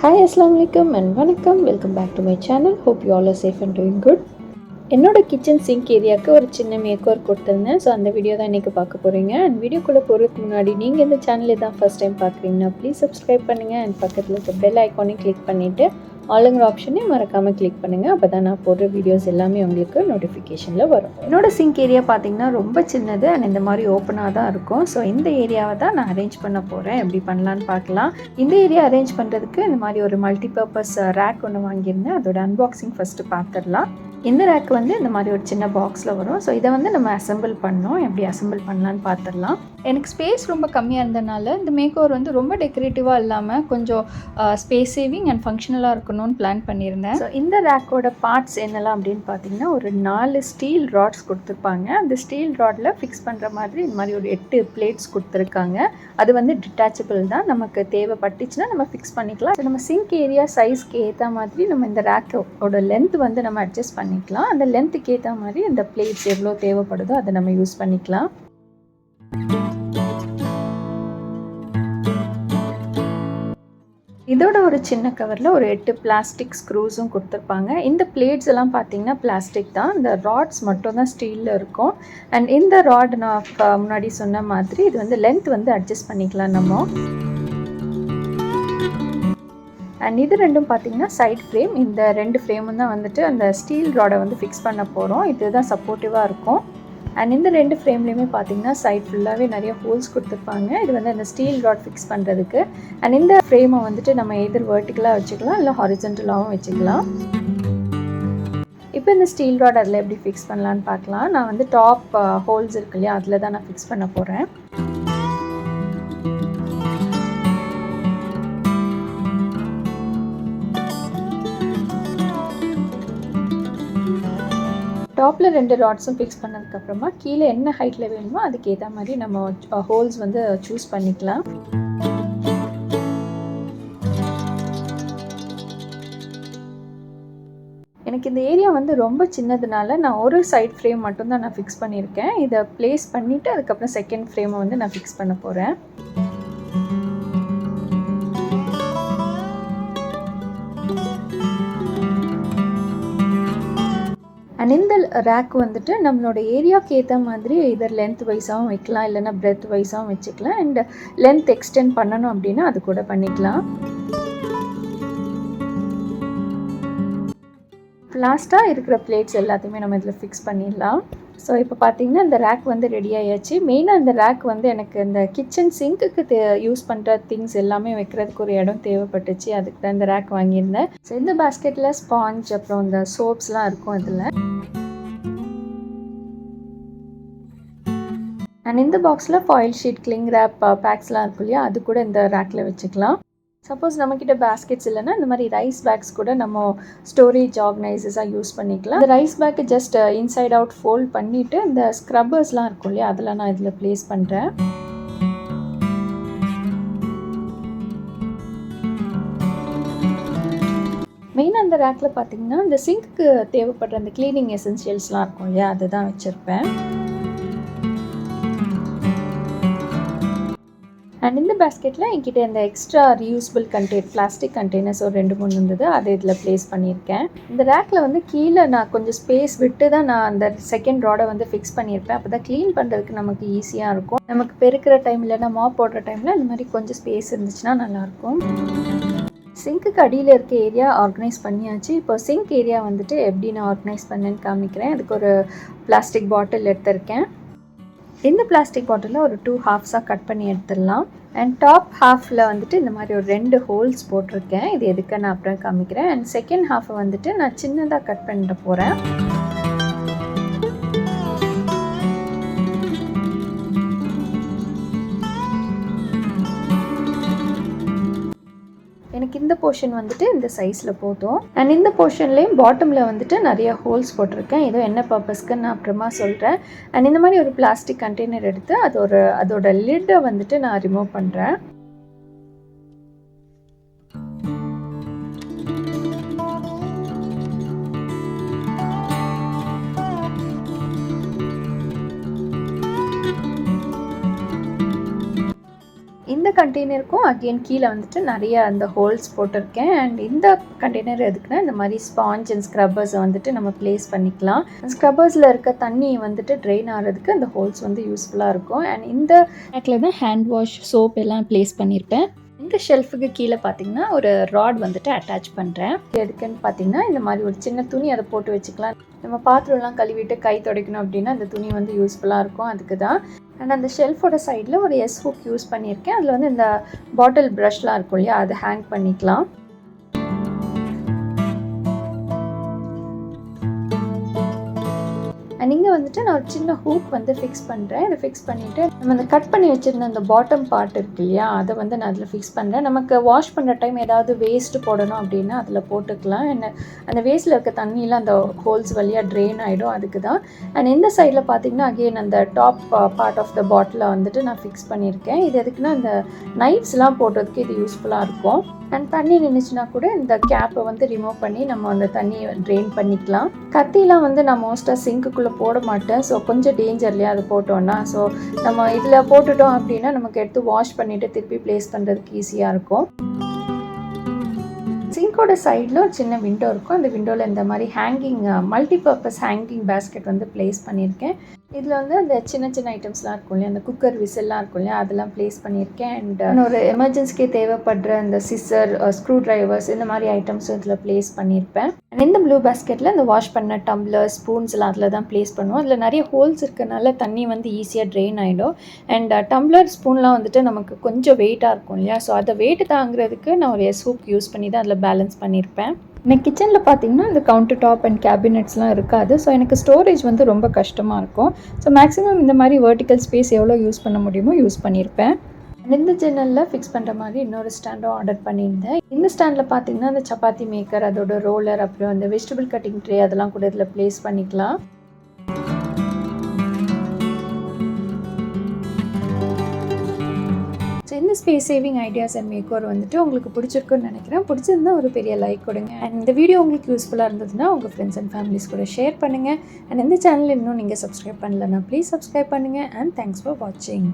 Hi, Assalamualaikum and vanakkam. Welcome back to my channel. Hope you all are safe and doing good. என்னோட kitchen sink ஏரியாவுக்கு ஒரு சின்ன makeover கொடுத்துருந்தேன். So அந்த video தான் இன்றைக்கி பார்க்க போகிறீங்க. அண்ட் வீடியோக்குள்ளே போகிறதுக்கு முன்னாடி நீங்கள் இந்த சேனலை தான் ஃபஸ்ட் டைம் பார்க்குறீங்கன்னா ப்ளீஸ் சப்ஸ்கிரைப் பண்ணுங்கள். அண்ட் பக்கத்தில் இருக்க பெல் ஐக்கானையும் கிளிக் பண்ணிவிட்டு ஆளுங்கிற ஆப்ஷனையும் மறக்காமல் கிளிக் பண்ணுங்கள். அப்போ தான் நான் போடுற வீடியோஸ் எல்லாமே உங்களுக்கு நோட்டிஃபிகேஷனில் வரும். என்னோடய சிங்க் ஏரியா பார்த்திங்கன்னா ரொம்ப சின்னது அண்ட் இந்த மாதிரி ஓப்பனாக தான் இருக்கும். ஸோ இந்த ஏரியாவை தான் நான் அரேஞ்ச் பண்ண போகிறேன். எப்படி பண்ணலான்னு பார்க்கலாம். இந்த ஏரியா அரேஞ்ச் பண்ணுறதுக்கு இந்த மாதிரி ஒரு மல்டிபர்பஸ் ரேக் ஒன்று வாங்கியிருந்தேன். அதோட அன்பாக்சிங் ஃபஸ்ட்டு பார்த்துடலாம். இந்த ரேக் வந்து இந்த மாதிரி ஒரு சின்ன பாக்ஸில் வரும். ஸோ இதை வந்து நம்ம அசெம்பிள் பண்ணோம். எப்படி அசெம்பிள் பண்ணலான்னு பார்த்துடலாம். எனக்கு ஸ்பேஸ் ரொம்ப கம்மியாக இருந்தனால இந்த மேக்கோவர் வந்து ரொம்ப டெக்கரேட்டிவாக இல்லாமல் கொஞ்சம் ஸ்பேஸ் சேவிங் அண்ட் ஃபங்க்ஷனலாக இருக்கணும்னு பிளான் பண்ணியிருந்தேன். ஸோ இந்த ரேக்கோட பார்ட்ஸ் என்னெல்லாம் அப்படின்னு பார்த்தீங்கன்னா ஒரு 4 ஸ்டீல் ராட்ஸ் கொடுத்துருப்பாங்க. அந்த ஸ்டீல் ராடில் ஃபிக்ஸ் பண்ணுற மாதிரி இந்த மாதிரி ஒரு 8 பிளேட்ஸ் கொடுத்துருக்காங்க. அது வந்து டிட்டாச்சபிள் தான். நமக்கு தேவைப்பட்டுச்சுன்னா நம்ம ஃபிக்ஸ் பண்ணிக்கலாம். ஸோ நம்ம சிங்க் ஏரியா சைஸ்க்கு ஏற்ற மாதிரி நம்ம இந்த ரேக்கோட லென்த் வந்து நம்ம அட்ஜஸ்ட் பண்ணிக்கலாம். அந்த லென்த்துக்கு ஏற்ற மாதிரி இந்த பிளேட்ஸ் எவ்வளோ தேவைப்படுதோ அதை நம்ம யூஸ் பண்ணிக்கலாம். இதோட ஒரு சின்ன கவரில் ஒரு 8 பிளாஸ்டிக் ஸ்க்ரூஸும் கொடுத்துருப்பாங்க. இந்த பிளேட்ஸ் எல்லாம் பார்த்தீங்கன்னா பிளாஸ்டிக் தான். இந்த ராட்ஸ் மட்டும் தான் ஸ்டீலில் இருக்கும். அண்ட் இந்த ராட் நான் முன்னாடி சொன்ன மாதிரி இது வந்து லென்த் வந்து அட்ஜஸ்ட் பண்ணிக்கலாம் நம்ம. அண்ட் இது ரெண்டும் பார்த்தீங்கன்னா சைட் ஃப்ரேம். இந்த 2 ஃப்ரேமும் தான் வந்துட்டு அந்த ஸ்டீல் ராடை வந்து ஃபிக்ஸ் பண்ண போகிறோம். இதுதான் சப்போர்ட்டிவாக இருக்கும். அண்ட் இந்த 2 ஃப்ரேம்லேயுமே பார்த்தீங்கன்னா சைட் ஃபுல்லாகவே நிறைய ஹோல்ஸ் கொடுத்துருப்பாங்க. இது வந்து அந்த ஸ்டீல் ராட் ஃபிக்ஸ் பண்ணுறதுக்கு. அண்ட் இந்த ஃப்ரேமை வந்துட்டு நம்ம எதிர் வெர்டிக்கலாக வச்சுக்கலாம், இல்லை ஹாரிசன்டலாகவும் வச்சுக்கலாம். இப்போ இந்த ஸ்டீல் ராட் அதில் எப்படி ஃபிக்ஸ் பண்ணலான்னு பார்க்கலாம். நான் வந்து டாப் ஹோல்ஸ் இருக்கு இல்லையா, அதில் தான் நான் ஃபிக்ஸ் பண்ண போகிறேன். டாப்பில் 2 ராட்ஸும் ஃபிக்ஸ் பண்ணதுக்கப்புறமா கீழே என்ன ஹைட்டில் வேணுமோ அதுக்கு ஏற்ற மாதிரி நம்ம ஹோல்ஸ் வந்து சூஸ் பண்ணிக்கலாம். எனக்கு இந்த ஏரியா வந்து ரொம்ப சின்னதுனால நான் ஒரு சைட் ஃப்ரேம் மட்டும்தான் நான் ஃபிக்ஸ் பண்ணியிருக்கேன். இதை ப்ளேஸ் பண்ணிவிட்டு அதுக்கப்புறம் செகண்ட் ஃப்ரேமை வந்து நான் ஃபிக்ஸ் பண்ண போகிறேன். அண்ட் இந்த ரேக் வந்துட்டு நம்மளோட ஏரியாவுக்கு ஏற்ற மாதிரி இதர் லென்த் வைஸாகவும் வைக்கலாம், இல்லைனா பிரெத் வைஸாகவும் வச்சுக்கலாம். அண்ட் லென்த் எக்ஸ்டெண்ட் பண்ணணும் அப்படின்னா அது கூட பண்ணிக்கலாம். லாஸ்ட்டாக இருக்கிற பிளேட்ஸ் எல்லாத்தையுமே நம்ம இதில் ஃபிக்ஸ் பண்ணிடலாம். ஸோ இப்போ பார்த்தீங்கன்னா இந்த ரேக் வந்து ரெடி ஆயாச்சு. மெயினாக இந்த ரேக் வந்து எனக்கு இந்த கிச்சன் சிங்க்குக்கு யூஸ் பண்ணுற திங்ஸ் எல்லாமே வைக்கிறதுக்கு ஒரு இடம் தேவைப்பட்டுச்சு. அதுக்கு தான் இந்த ரேக் வாங்கியிருந்தேன். ஸோ இந்த பேஸ்கெட்டில் ஸ்பாஞ்ச் அப்புறம் இந்த சோப்ஸ்லாம் இருக்கும் இதில். அண்ட் இந்த பாக்ஸில் ஃபாயில் ஷீட், கிளிங் ரேப் பேக்ஸ்லாம் இருக்கும் இல்லையா, அது கூட இந்த ரேக்கில் வச்சுக்கலாம். சப்போஸ் நம்மக்கிட்ட பேஸ்கெட்ஸ் இல்லைன்னா இந்த மாதிரி ரைஸ் பேக்ஸ் கூட நம்ம ஸ்டோரேஜ் ஆர்கனைசர்ஸாக யூஸ் பண்ணிக்கலாம். இந்த rice bag just inside out fold பண்ணிவிட்டு இந்த ஸ்க்ரப்பர்ஸ்லாம் இருக்கும் இல்லையா, அதெல்லாம் நான் இதில் ப்ளேஸ் பண்ணுறேன். மெயினாக அந்த ரேக்கில் பார்த்தீங்கன்னா இந்த சிங்க்கு தேவைப்படுற அந்த க்ளீனிங் எசென்ஷியல்ஸ்லாம் இருக்கும் இல்லையா, அதுதான் வச்சுருப்பேன். அண்ட் இந்த பேஸ்கெட்டில் என்கிட்ட இந்த எக்ஸ்ட்ரா ரீயூஸ்பிள் பிளாஸ்டிக் கண்டெய்னர்ஸ் ஒரு 2-3 இருந்தது. அதை இதில் ப்ளேஸ் பண்ணியிருக்கேன். இந்த ரேக்கில் வந்து கீழே நான் கொஞ்சம் ஸ்பேஸ் விட்டு தான் நான் அந்த செகண்ட் ராடை வந்து ஃபிக்ஸ் பண்ணியிருப்பேன். அப்போ தான் க்ளீன் பண்ணுறதுக்கு நமக்கு ஈஸியாக இருக்கும். நமக்கு பெருக்கிற டைம் இல்லைன்னா மாப் போடுற டைமில் இந்த மாதிரி கொஞ்சம் ஸ்பேஸ் இருந்துச்சுன்னா நல்லாயிருக்கும். சிங்க்குக்கு அடியில் இருக்க ஏரியா ஆர்கனைஸ் பண்ணியாச்சு. இப்போ சிங்க் ஏரியா வந்துட்டு எப்படி நான் ஆர்கனைஸ் பண்ணேன்னு காமிக்கிறேன். அதுக்கு ஒரு பிளாஸ்டிக் பாட்டில் எடுத்திருக்கேன். இந்த பிளாஸ்டிக் பாட்டிலில் ஒரு 2 ஹாஃப்ஸாக கட் பண்ணி எடுத்துடலாம். அண்ட் டாப் ஹாஃபில் வந்துட்டு இந்த மாதிரி ஒரு 2 ஹோல்ஸ் போட்டிருக்கேன். இது எதுக்கு நான் அப்புறம் காமிக்கிறேன். அண்ட் செகண்ட் ஹாஃபை வந்துட்டு நான் சின்னதாக கட் பண்ணிட்டு போகிறேன். எனக்கு இந்த போர்ஷன் வந்துட்டு இந்த சைஸில் போதும். அண்ட் இந்த போர்ஷன்லேயும் பாட்டமில் வந்துட்டு நிறைய ஹோல்ஸ் போட்டிருக்கேன். ஏதோ என்ன பர்பஸ்க்கு நான் அப்புறமா சொல்கிறேன். அண்ட் இந்த மாதிரி ஒரு பிளாஸ்டிக் கண்டெய்னர் எடுத்து அதோட லிட்டை வந்துட்டு நான் ரிமூவ் பண்ணுறேன். இந்த கண்டெய்னருக்கும் அகெயின் கீழே வந்துட்டு நிறைய அந்த ஹோல்ஸ் போட்டிருக்கேன். அண்ட் இந்த கண்டெய்னர் எதுக்குன்னா இந்த மாதிரி ஸ்பாஞ்ச் அண்ட் ஸ்க்ரப்பர்ஸை வந்துட்டு நம்ம ப்ளேஸ் பண்ணிக்கலாம். ஸ்க்ரப்பர்ஸில் இருக்க தண்ணி வந்துட்டு ட்ரெயின் ஆகிறதுக்கு அந்த ஹோல்ஸ் வந்து யூஸ்ஃபுல்லாக இருக்கும். அண்ட் இந்த ரேக்கில் தான் ஹேண்ட் வாஷ் சோப் எல்லாம் ப்ளேஸ் பண்ணியிருப்பேன். இந்த ஷெல்ஃபுக்கு கீழே பார்த்தீங்கன்னா ஒரு ராட் வந்துட்டு அட்டாச் பண்ணுறேன். எதுக்குன்னு பார்த்தீங்கன்னா இந்த மாதிரி ஒரு சின்ன துணி அதை போட்டு வச்சுக்கலாம். நம்ம பாத்திரம்லாம் கழுவிட்டு கை துடைக்கணும் அப்படின்னா அந்த துணி வந்து யூஸ்ஃபுல்லாக இருக்கும், அதுக்கு தான். அண்ட் அந்த ஷெல்ஃபோட சைடில் ஒரு எஸ் ஹூக் யூஸ் பண்ணியிருக்கேன். அதில் வந்து இந்த பாட்டில் ப்ரஷ்லாம் இருக்கும் இல்லையா, அதை ஹேங் பண்ணிக்கலாம். நீங்கள் வந்துட்டு நான் ஒரு சின்ன ஹூக் வந்து ஃபிக்ஸ் பண்ணுறேன். இதை ஃபிக்ஸ் பண்ணிவிட்டு நம்ம அந்த கட் பண்ணி வச்சுருந்த அந்த பாட்டம் பார்ட் இருக்கு இல்லையா, அதை வந்து நான் அதில் ஃபிக்ஸ் பண்ணுறேன். நமக்கு வாஷ் பண்ணுற டைம் ஏதாவது வேஸ்ட்டு போடணும் அப்படின்னா அதில் போட்டுக்கலாம். என்ன அந்த வேஸ்ட்டில் இருக்க தண்ணியில் அந்த ஹோல்ஸ் வழியாக ட்ரெயின் ஆகிடும், அதுக்கு தான். அண்ட் இந்த சைடில் பார்த்தீங்கன்னா அகெயின் அந்த டாப் பார்ட் ஆஃப் த பாட்டிலை வந்துட்டு நான் ஃபிக்ஸ் பண்ணியிருக்கேன். இது எதுக்குன்னா அந்த நைஃப்ஸ்லாம் போடுறதுக்கு இது யூஸ்ஃபுல்லாக இருக்கும். அண்ட் தண்ணி நின்றுச்சுன்னா கூட இந்த கேப்பை வந்து ரிமூவ் பண்ணி நம்ம அந்த தண்ணியை ட்ரெயின் பண்ணிக்கலாம். கத்திலாம் வந்து நான் மோஸ்ட்டாக சிங்க்குள்ளே போட மாட்டேன். ஸோ கொஞ்சம் டேஞ்சர்லையாக அது போட்டோன்னா, ஸோ நம்ம இதில் போட்டுட்டோம் அப்படின்னா நமக்கு எடுத்து வாஷ் பண்ணிவிட்டு திருப்பி ப்ளேஸ் பண்ணுறதுக்கு ஈஸியாக இருக்கும். சிங்கோட சைடில் ஒரு சின்ன விண்டோ இருக்கும். அந்த விண்டோவில் இந்த மாதிரி ஹேங்கிங் மல்டிபர்பஸ் ஹேங்கிங் பேஸ்கெட் வந்து ப்ளேஸ் பண்ணியிருக்கேன். இதில் வந்து அந்த சின்ன சின்ன ஐட்டம்ஸ்லாம் இருக்கும் இல்லையா, அந்த குக்கர் விசில்லாம் இருக்கும் இல்லையா, அதெல்லாம் ப்ளேஸ் பண்ணியிருக்கேன். அண்ட் ஒரு எமர்ஜென்சிக்கே தேவைப்படுற அந்த சிசர், ஸ்க்ரூ ட்ரைவர்ஸ், இந்த மாதிரி ஐட்டம்ஸும் இதில் ப்ளேஸ் பண்ணியிருப்பேன். அண்ட் இந்த ப்ளூ பேஸ்கெட்டில் இந்த வாஷ் பண்ண டம்ளர், ஸ்பூன்ஸ்லாம் அதில் தான் ப்ளேஸ் பண்ணுவோம். அதில் நிறைய ஹோல்ஸ் இருக்கனால தண்ணி வந்து ஈஸியாக ட்ரெயின் ஆகிடும். அண்ட் டம்ளர், ஸ்பூன்லாம் வந்துட்டு நமக்கு கொஞ்சம் வெயிட்டாக இருக்கும் இல்லையா, ஸோ அதை வெயிட் தாங்கிறதுக்கு நான் ஒரு எஸ் ஹூக் யூஸ் பண்ணி தான் அதில் பேலன்ஸ் பண்ணியிருப்பேன். எனக்கு கிச்சனில் பார்த்தீங்கன்னா இந்த கவுண்டர் டாப் அண்ட் கேபினெட்ஸ்லாம் இருக்காது. ஸோ எனக்கு ஸ்டோரேஜ் வந்து ரொம்ப கஷ்டமாக இருக்கும். ஸோ மேக்ஸிமம் இந்த மாதிரி வெர்டிக்கல் ஸ்பேஸ் எவ்வளோ யூஸ் பண்ண முடியுமோ யூஸ் பண்ணியிருப்பேன். இந்த ஜன்னலில் ஃபிக்ஸ் பண்ணுற மாதிரி இன்னொரு ஸ்டாண்டும் ஆர்டர் பண்ணியிருந்தேன். இந்த ஸ்டாண்டில் பார்த்தீங்கன்னா அந்த சப்பாத்தி மேக்கர், அதோட ரோலர், அப்புறம் அந்த வெஜிடபிள் கட்டிங் ட்ரே அதெல்லாம் கூட இதில் ப்ளேஸ் பண்ணிக்கலாம். ஸோ இந்த ஸ்பேஸ் சேவிங் ஐடியாஸ் அண்ட் மேக்கோர் வந்துட்டு உங்களுக்கு பிடிச்சிருக்குன்னு நினைக்கிறேன். பிடிச்சிருந்தா ஒரு பெரிய லைக் கொடுங்க. அண்ட் இந்த வீடியோ உங்களுக்கு யூஸ்ஃபுல்லாக இருந்ததுன்னா உங்கள் ஃப்ரெண்ட்ஸ் அண்ட் ஃபேமிலிஸ் கூட ஷேர் பண்ணுங்கள். அண்ட் இந்த சேனல் இன்னும் நீங்கள் சப்ஸ்கிரைப் பண்ணலன்னா ப்ளீஸ் சப்ஸ்கிரைப் பண்ணுங்கள். அண்ட் தேங்க்ஸ் ஃபார் வாட்சிங்.